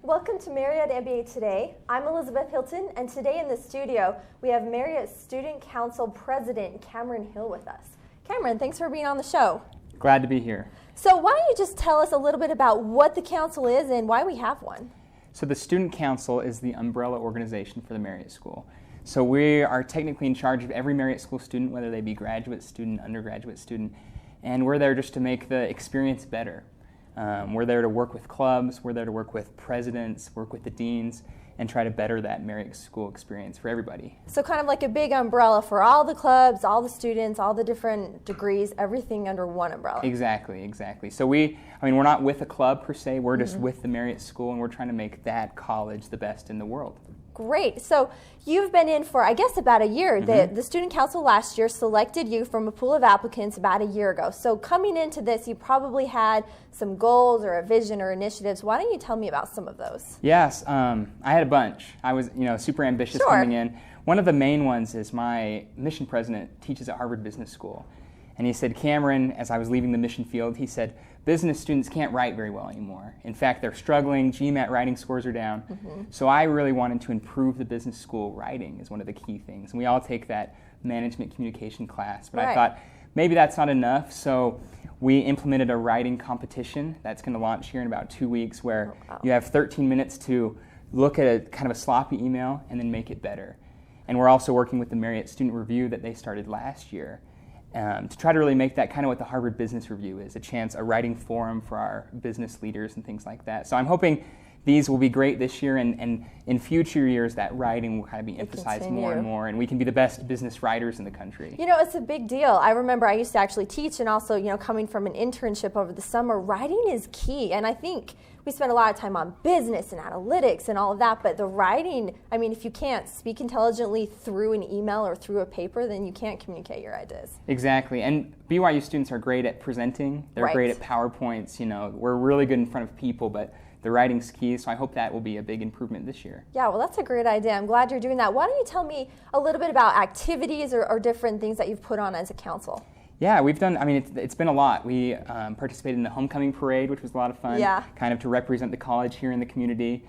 Welcome to Marriott MBA Today. I'm Elizabeth Hilton, and today in the studio we have Marriott Student Council President Cameron Hill with us. Cameron, thanks for being on the show. Glad to be here. So why don't you just tell us a little bit about what the council is and why we have one? So the Student Council is the umbrella organization for the Marriott School. So we are technically in charge of every Marriott School student, whether they be graduate student, undergraduate student, and we're there just to make the experience better. We're there to work with clubs, we're there to work with presidents, work with the deans, and try to better that Marriott School experience for everybody. So kind of like a big umbrella for all the clubs, all the students, all the different degrees, everything under one umbrella. Exactly. So we're not with a club per se, we're just with the Marriott School, and we're trying to make that college the best in the world. Great. So you've been in for, I guess, about a year. The Student Council last year selected you from a pool of applicants about a year ago. So coming into this, you probably had some goals or a vision or initiatives. Why don't you tell me about some of those? Yes, I had a bunch. I was, super ambitious coming in. One of the main ones is my mission president teaches at Harvard Business School. And he said, Cameron, as I was leaving the mission field, he said, business students can't write very well anymore. In fact, they're struggling. GMAT writing scores are down. So I really wanted to improve the business school writing is one of the key things. And we all take that management communication class. But I thought maybe that's not enough. So we implemented a writing competition that's going to launch here in about 2 weeks where you have 13 minutes to look at a kind of a sloppy email and then make it better. And we're also working with the Marriott Student Review that they started last year. To try to really make that kind of what the Harvard Business Review is, a writing forum for our business leaders and things like that. So I'm hoping these will be great this year, and in future years that writing will kind of be emphasized more and more, and we can be the best business writers in the country. It's a big deal. I remember I used to actually teach, and also, coming from an internship over the summer, writing is key, and I think we spend a lot of time on business and analytics and all of that, but the writing, if you can't speak intelligently through an email or through a paper, then you can't communicate your ideas. Exactly, and BYU students are great at presenting. They're great at PowerPoints. We're really good in front of people, but the writing's key, so I hope that will be a big improvement this year. Yeah, well, that's a great idea. I'm glad you're doing that. Why don't you tell me a little bit about activities or different things that you've put on as a council? Yeah, we've done, it's been a lot. We participated in the homecoming parade, which was a lot of fun, kind of to represent the college here in the community.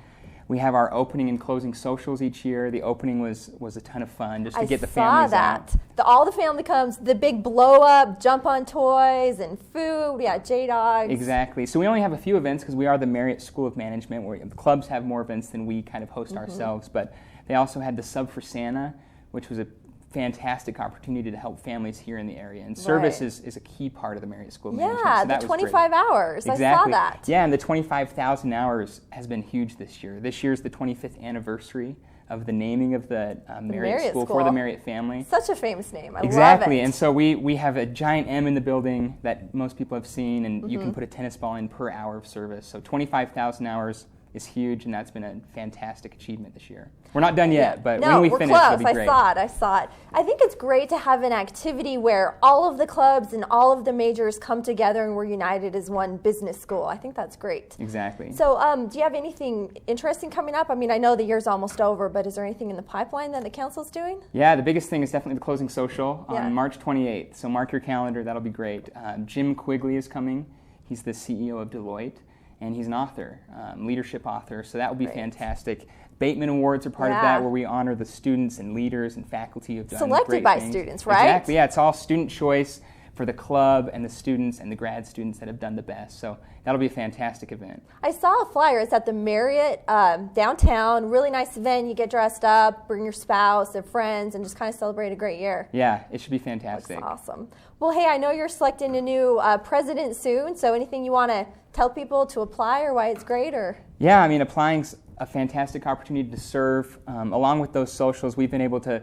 We have our opening and closing socials each year. The opening was a ton of fun, just to get the families out. All the family comes, the big blow up, jump on toys and food, J-Dogs. Exactly. So we only have a few events because we are the Marriott School of Management, where the clubs have more events than we kind of host ourselves. But they also had the Sub for Santa, which was a fantastic opportunity to help families here in the area. And service is a key part of the Marriott School of Management. Yeah, so the 25 hours. Exactly. I saw that. Yeah, and the 25,000 hours has been huge this year. This year's the 25th anniversary of the naming of the Marriott School for the Marriott family. Such a famous name. I love it. Exactly, and so we have a giant M in the building that most people have seen, and you can put a tennis ball in per hour of service. So 25,000 hours is huge, and that's been a fantastic achievement this year. We're not done yet, but when we finish, it'll be great. I saw it. I think it's great to have an activity where all of the clubs and all of the majors come together and we're united as one business school. I think that's great. Exactly. So do you have anything interesting coming up? I know the year's almost over, but is there anything in the pipeline that the council's doing? Yeah, the biggest thing is definitely the closing social on March 28th. So mark your calendar, that'll be great. Jim Quigley is coming. He's the CEO of Deloitte. And he's an author, leadership author, so that will be fantastic. Bateman Awards are part of that, where we honor the students and leaders and faculty who have done Selected by students, right? Exactly, yeah, it's all student choice for the club and the students and the grad students that have done the best. So that'll be a fantastic event. I saw a flyer. It's at the Marriott downtown. Really nice event. You get dressed up, bring your spouse and friends, and just kind of celebrate a great year. Yeah, it should be fantastic. Looks awesome. Well, hey, I know you're selecting a new president soon, so anything you want to tell people to apply or why it's great? Yeah, applying's a fantastic opportunity to serve. Along with those socials, we've been able to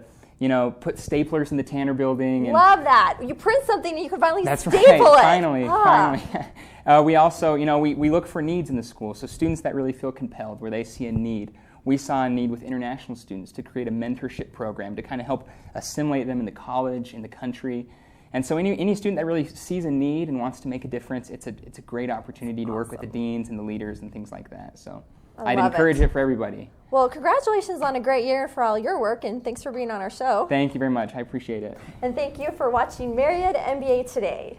put staplers in the Tanner building. Love that. You print something and you can finally staple it. Finally. We also, we look for needs in the school. So students that really feel compelled, where they see a need. We saw a need with international students to create a mentorship program to kind of help assimilate them in the college, in the country. And so any student that really sees a need and wants to make a difference, it's a great opportunity to work with the deans and the leaders and things like that. So I'd encourage it for everybody. Well, congratulations on a great year for all your work, and thanks for being on our show. Thank you very much. I appreciate it. And thank you for watching Marriott MBA Today.